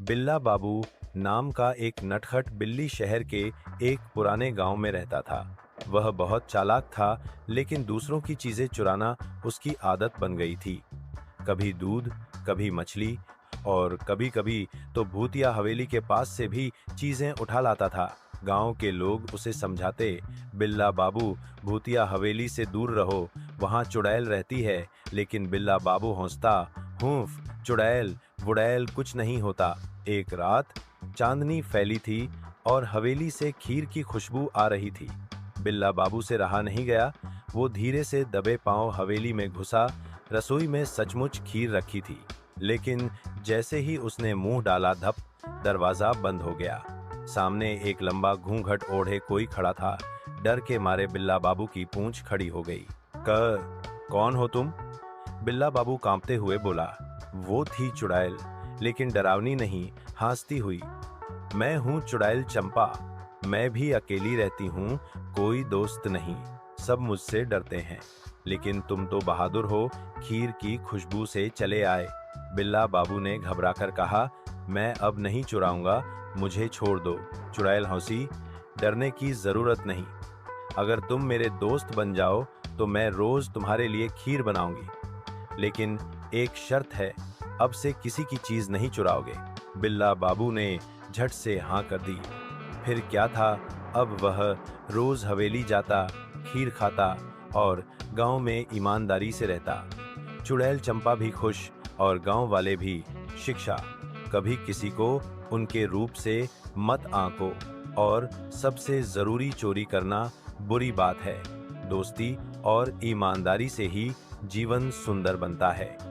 बिल्ला बाबू नाम का एक नटखट बिल्ली शहर के एक पुराने गांव में रहता था। वह बहुत चालाक था, लेकिन दूसरों की चीजें चुराना उसकी आदत बन गई थी। कभी दूध, कभी मछली और कभी-कभी तो भूतिया हवेली के पास से भी चीजें उठा लाता था। गांव के लोग उसे समझाते, बिल्ला बाबू, भूतिया हवेली से दूर रहो, वहां चुड़ैल रहती है। लेकिन बिल्ला बाबू हंसता, हूफ, चुड़ैल वुड़ैल कुछ नहीं होता। एक रात चांदनी फैली थी और हवेली से खीर की खुशबू आ रही थी। बिल्ला बाबू से रहा नहीं गया। वो धीरे से दबे पांव हवेली में घुसा। रसोई में सचमुच खीर रखी थी, लेकिन जैसे ही उसने मुंह डाला, धप, दरवाजा बंद हो गया। सामने एक लंबा घूंघट ओढ़े कोई खड़ा था। डर के मारे बिल्ला बाबू की पूंछ खड़ी हो गई। कौन हो तुम? बिल्ला बाबू कांपते हुए बोला। वो थी चुड़ैल, लेकिन डरावनी नहीं, हंसती हुई। मैं हूँ चुड़ैल चंपा। मैं भी अकेली रहती हूँ, कोई दोस्त नहीं। सब मुझसे डरते हैं, लेकिन तुम तो बहादुर हो, खीर की खुशबू से चले आए। बिल्ला बाबू ने घबराकर कहा, मैं अब नहीं चुराऊंगा, मुझे छोड़ दो। चुड़ैल हंसी, डरने की जरूरत नहीं। अगर तुम मेरे दोस्त बन जाओ तो मैं रोज तुम्हारे लिए खीर बनाऊंगी, लेकिन एक शर्त है, अब से किसी की चीज नहीं चुराओगे। बिल्ला बाबू ने झट से हाँ कर दी। फिर क्या था, अब वह रोज हवेली जाता, खीर खाता और गांव में ईमानदारी से रहता। चुड़ैल चंपा भी खुश और गांव वाले भी। शिक्षा: कभी किसी को उनके रूप से मत आंको, और सबसे जरूरी, चोरी करना बुरी बात है। दोस्ती और ईमानदारी से ही जीवन सुंदर बनता है।